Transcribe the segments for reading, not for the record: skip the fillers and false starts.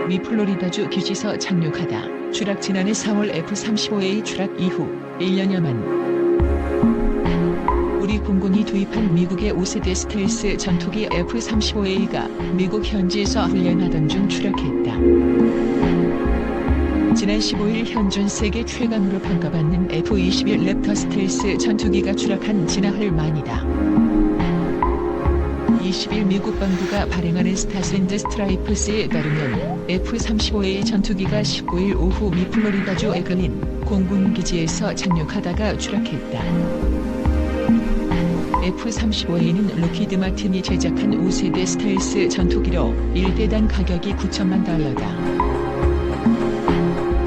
미 플로리다주 기지서 착륙하다 추락. 지난해 4월 F-35A 추락 이후 1년여 만 우리 공군이 도입한 미국의 5세대 스텔스 전투기 F-35A가 미국 현지에서 훈련하던 중 추락했다. 지난 15일 현존 세계 최강으로 평가받는 F-21 랩터 스텔스 전투기가 추락한 지나흘 만이다. 20일 미국 방부가 발행하는 스타스 앤드 스트라이프스에 따르면 F-35A 전투기가 19일 오후 미 플로리다주 에글린 공군기지에서 착륙하다가 추락했다. F-35A는 록히드 마틴이 제작한 5세대 스텔스 전투기로 1대당 가격이 $9,000,000다.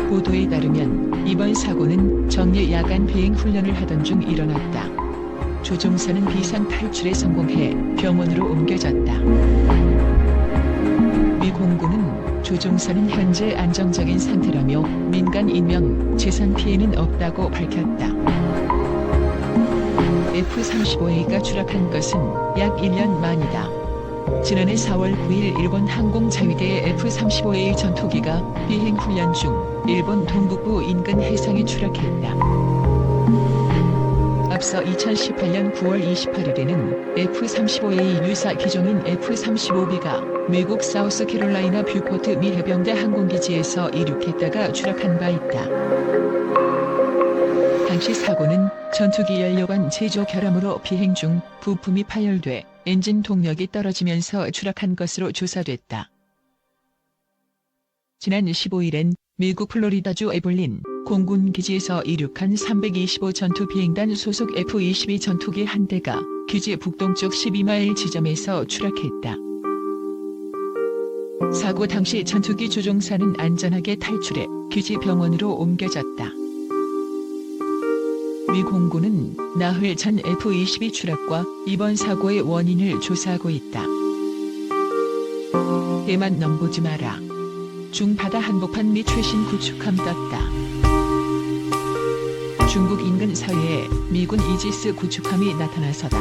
보도에 따르면 이번 사고는 정예 야간 비행 훈련을 하던 중 일어났다. 조종사는 비상 탈출에 성공해 병원으로 옮겨졌다. 미 공군은 조종사는 현재 안정적인 상태라며 민간 인명, 재산 피해는 없다고 밝혔다. F-35A가 추락한 것은 약 1년 만이다. 지난해 4월 9일 일본 항공자위대의 F-35A 전투기가 비행 훈련 중 일본 동북부 인근 해상에 추락했다. 앞서 2018년 9월 28일에는 F-35A 유사 기종인 F-35B가 미국 사우스캐롤라이나 뷰포트 미 해병대 항공기지에서 이륙했다가 추락한 바 있다. 당시 사고는 전투기 연료관 제조 결함으로 비행 중 부품이 파열돼 엔진 동력이 떨어지면서 추락한 것으로 조사됐다. 지난 15일엔 미국 플로리다주 에블린 공군기지에서 이륙한 325 전투비행단 소속 F-22 전투기 한 대가 기지 북동쪽 12마일 지점에서 추락했다. 사고 당시 전투기 조종사는 안전하게 탈출해 기지 병원으로 옮겨졌다. 미 공군은 나흘 전 F-22 추락과 이번 사고의 원인을 조사하고 있다. 해만 넘보지 마라. 중바다 한복판 미 최신 구축함 떴다. 중국 인근 서해에 미군 이지스 구축함이 나타나서다.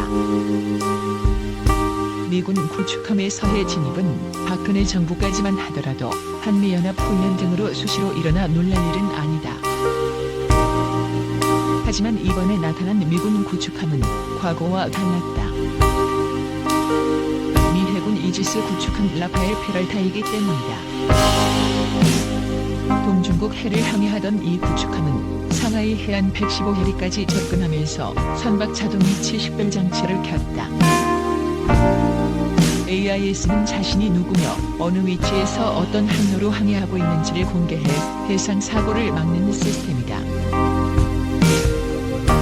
미군 구축함의 서해 진입은 박근혜 정부까지만 하더라도 한미연합훈련 등으로 수시로 일어나 놀랄 일은 아니다. 하지만 이번에 나타난 미군 구축함은 과거와 달랐다. 미 해군 이지스 구축함 라파엘 페랄타이기 때문이다. 동중국 해를 항해하던 이 구축함은 상하이 해안 115해리까지 접근하면서 선박 자동 위치 식별 장치를 켰다. AIS는 자신이 누구며 어느 위치에서 어떤 항로로 항해하고 있는지를 공개해 해상 사고를 막는 시스템이다.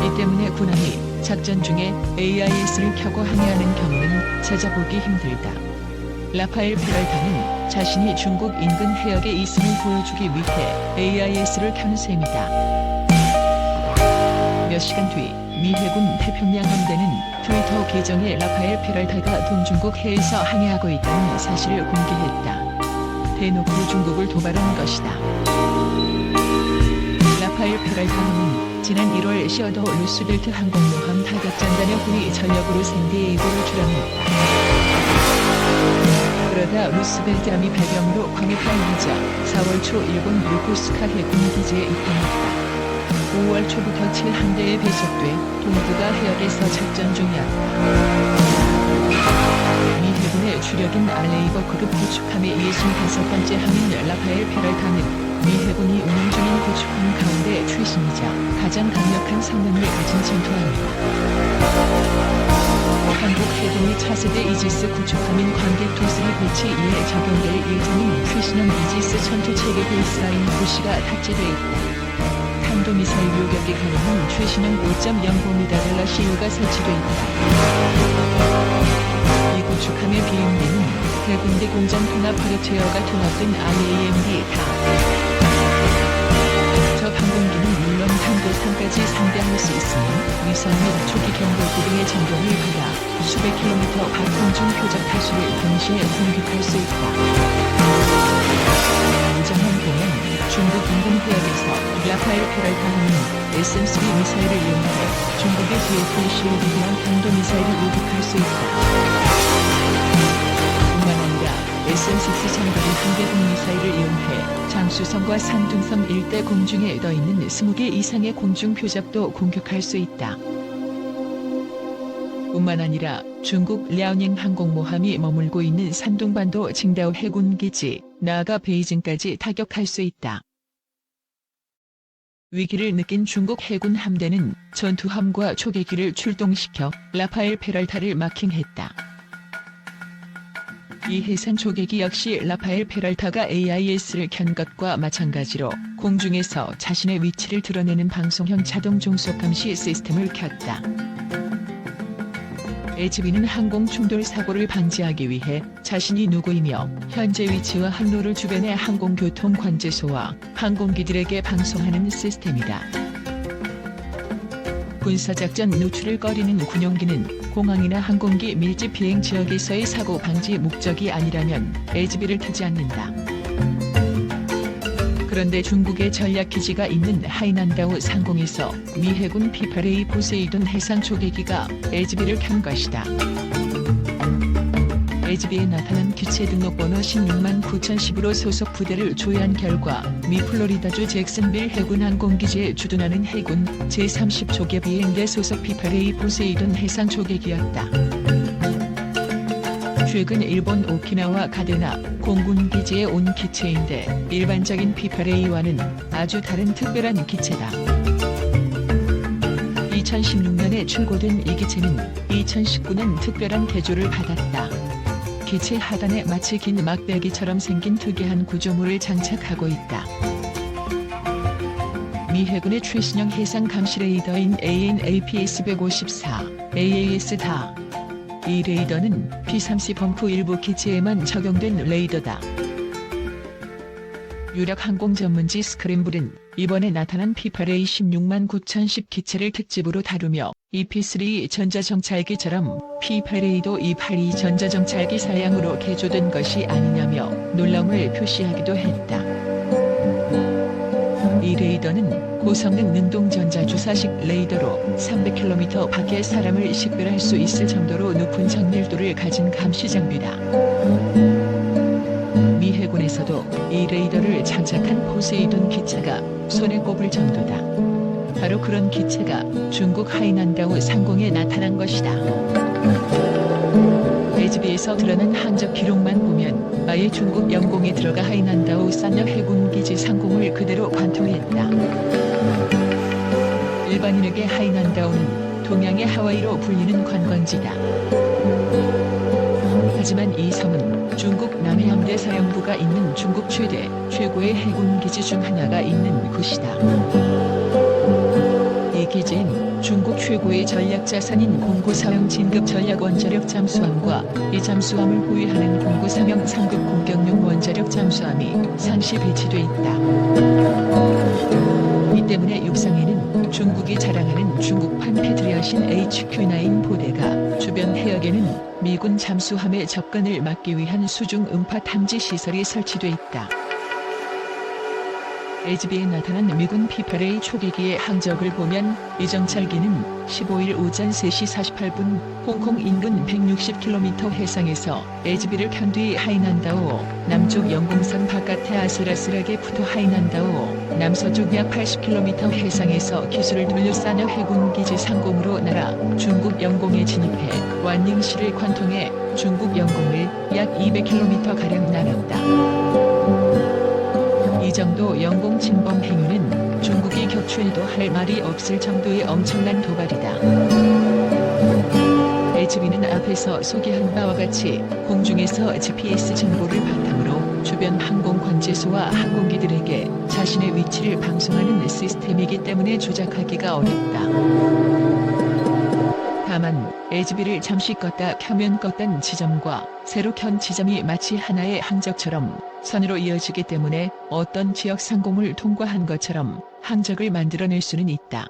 이 때문에 군함이 작전 중에 AIS를 켜고 항해하는 경우는 찾아보기 힘들다. 라파엘 페랄타는 자신이 중국 인근 해역에 있음을 보여주기 위해 AIS를 켠 셈이다. 몇 시간 뒤 미 해군 태평양 함대는 트위터 계정에 라파엘 페랄타가 동중국 해에서 항해하고 있다는 사실을 공개했다. 대놓고 중국을 도발한 것이다. 라파엘 페랄타는 지난 1월 시어더 루스벨트 항공모함 타격전단의 훈이 전력으로 샌디에이고를 출항했다. 그러다 루스벨트함이 배경으로 광해파이자 4월 초 일본 요코스카 해군 기지에 입항했다. 5월 초부터 7함대에 배속돼 동북아 해역에서 작전 중이었다. 미 해군의 주력인 알레이버 급급 구축함의 65번째 함인 라파엘 페랄타는 미 해군이 운영 중인 구축함 가운데 최신이자 가장 강력한 성능을 가진 전투함이다. 한국 해군의 차세대 이지스 구축함인 관객 도스리 배치 이에 적용될 예정인 최신형 이지스 전투체계 베이스라인 부시가 탑재돼 있다. 탄도미사일 요격이 가능한 최신형 5.0mm 달러시유가 설치돼 있다. 이 구축함의 비행기는 해군대 공장 통합 화력 제어가 통합된 IAMD-다. 저 항공기는 물론 항도탄까지 상대할 수 있으며 위성 및 초기 경보기 등의 전동을 받아 수백 킬로미터 밖 공중 표적 타수를 동시에 공격할 수 있다. 우정한 보면 중국 인근 해역에서 라파엘 페랄타함은 SM-3 미사일을 이용해 중국의 DF-15B형 탄도미사일을 요격할 수 있다. 뿐만 아니라 SM-6 장거리 한계동 미사일을 이용해 장수성과 산둥성 일대 공중에 떠있는 20개 이상의 공중 표적도 공격할 수 있다. 뿐만 아니라 중국 랴오닝 항공모함이 머물고 있는 산둥반도 칭다오 해군기지, 나아가 베이징까지 타격할 수 있다. 위기를 느낀 중국 해군 함대는 전투함과 초계기를 출동시켜 라파엘 페랄타를 마킹했다. 이 해상 초계기 역시 라파엘 페랄타가 AIS를 켠 것과 마찬가지로 공중에서 자신의 위치를 드러내는 방송형 자동 종속 감시 시스템을 켰다. HB는 항공 충돌 사고를 방지하기 위해 자신이 누구이며 현재 위치와 항로를 주변의 항공교통 관제소와 항공기들에게 방송하는 시스템이다. 군사작전 누출을 꺼리는 군용기는 공항이나 항공기 밀집 비행 지역에서의 사고 방지 목적이 아니라면 HB를 켜지 않는다. 그런데 중국의 전략기지가 있는 하이난다오 상공에서 미 해군 P-8A 포세이돈 해상 초계기가 HB를 켠 것이다. HB에 나타난 기체 등록번호 169,010으로 소속 부대를 조회한 결과 미 플로리다주 잭슨빌 해군 항공기지에 주둔하는 해군 제30초계 비행대 소속 P-8A 포세이돈 해상 초계기였다. 최근 일본 오키나와 가데나 공군기지에 온 기체인데 일반적인 P-8A와는 아주 다른 특별한 기체다. 2016년에 출고된 이 기체는 2019년 특별한 개조를 받았다. 기체 하단에 마치 긴 막대기처럼 생긴 특이한 구조물을 장착하고 있다. 미 해군의 최신형 해상 감시 레이더인 AN/APS-154, AAS-다. 이 레이더는 P-30 범프 일부 기체에만 적용된 레이더다. 유력 항공 전문지 스크램블은 이번에 나타난 P-8A 169,010 기체를 특집으로 다루며 EP-3 전자정찰기처럼 P-8A도 E-82 전자정찰기 사양으로 개조된 것이 아니냐며 놀라움을 표시하기도 했다. 이 레이더는 고성능 능동 전자주사식 레이더로 300km 밖의 사람을 식별할 수 있을 정도로 높은 정밀도를 가진 감시 장비다. 미 해군에서도 이 레이더를 장착한 포세이돈 기체가 손에 꼽을 정도다. 바로 그런 기체가 중국 하이난다오 상공에 나타난 것이다. HB에서 드러난 항적 기록만 보면 아예 중국 영공에 들어가 하이난다오 산역 해군기지 상공을 그대로 관통했다. 일반인에게 하이난다오는 동양의 하와이로 불리는 관광지다. 하지만 이 섬은 중국 남해함대 사령부가 있는 중국 최고의 해군기지 중 하나가 있는 곳이다. 이 기지는 중국 최고의 전략자산인 공구사형 진급 전략 원자력 잠수함과 이 잠수함을 보유하는 공구사형 상급 공격용 원자력 잠수함이 상시 배치돼 있다. 이 때문에 육상에는 중국이 자랑하는 중국판 패트리엇인 HQ-9 포대가 주변 해역에는 미군 잠수함의 접근을 막기 위한 수중 음파 탐지 시설이 설치돼 있다. HB에 나타난 미군 P-8A 초계기의 항적을 보면 이 정찰기는 15일 오전 3시 48분 홍콩 인근 160km 해상에서 HB를 켠 뒤 하이난다오 남쪽 영공선 바깥에 아슬아슬하게 붙어 하이난다오 남서쪽 약 80km 해상에서 기술을 돌려 산역 해군기지 상공으로 날아 중국 영공에 진입해 완닝시를 관통해 중국 영공을 약 200km가량 날았다. 이 정도 영공 침범 행위는 중국이 격추해도 할 말이 없을 정도의 엄청난 도발이다. HB는 앞에서 소개한 바와 같이 공중에서 GPS 정보를 바탕으로 주변 항공 관제소와 항공기들에게 자신의 위치를 방송하는 시스템이기 때문에 조작하기가 어렵다. 다만 HB를 잠시 껐다 켜면 껐던 지점과 새로 켠 지점이 마치 하나의 항적처럼 선으로 이어지기 때문에 어떤 지역 상공을 통과한 것처럼 항적을 만들어낼 수는 있다.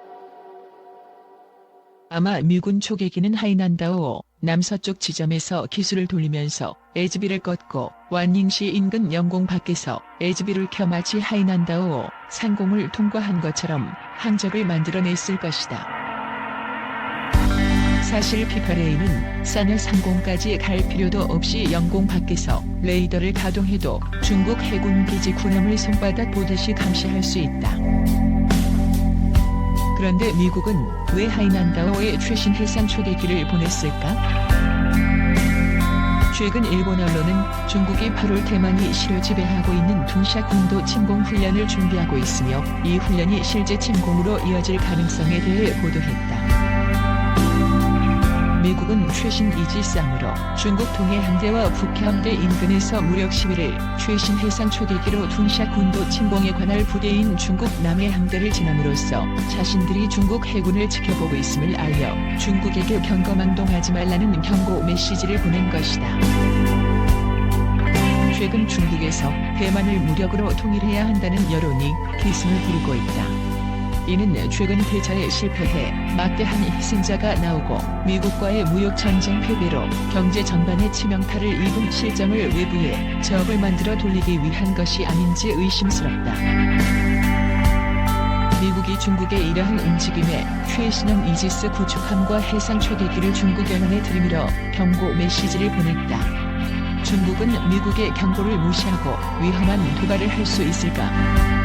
아마 미군 초계기는 하이난다오 남서쪽 지점에서 기술을 돌리면서 HB를 껐고 완닝시 인근 영공 밖에서 HB를 켜 마치 하이난다오 상공을 통과한 것처럼 항적을 만들어냈을 것이다. 사실 피파레이는 산을 상공까지 갈 필요도 없이 영공 밖에서 레이더를 가동해도 중국 해군 기지 군함을 손바닥 보듯이 감시할 수 있다. 그런데 미국은 왜 하이난다오에 최신 해상 초계기를 보냈을까? 최근 일본 언론은 중국이 8월 대만이 실효 지배하고 있는 둥샤 군도 침공 훈련을 준비하고 있으며 이 훈련이 실제 침공으로 이어질 가능성에 대해 보도했다. 미국은 최신 이지스함으로 중국 동해 함대와 북해함대 인근에서 무력 시위를 최신 해상 초계기로 둥샤 군도 침공에 관할 부대인 중국 남해 함대를 지남으로써 자신들이 중국 해군을 지켜보고 있음을 알려 중국에게 경거망동하지 말라는 경고 메시지를 보낸 것이다. 최근 중국에서 대만을 무력으로 통일해야 한다는 여론이 기승을 부리고 있다. 이는 최근 대처에 실패해 막대한 희생자가 나오고 미국과의 무역 전쟁 패배로 경제 전반에 치명타를 입은 실정을 외부에 적을 만들어 돌리기 위한 것이 아닌지 의심스럽다. 미국이 중국의 이러한 움직임에 최신형 이지스 구축함과 해상 초계기를 중국 연안에 들이밀어 경고 메시지를 보냈다. 중국은 미국의 경고를 무시하고 위험한 도발을 할 수 있을까?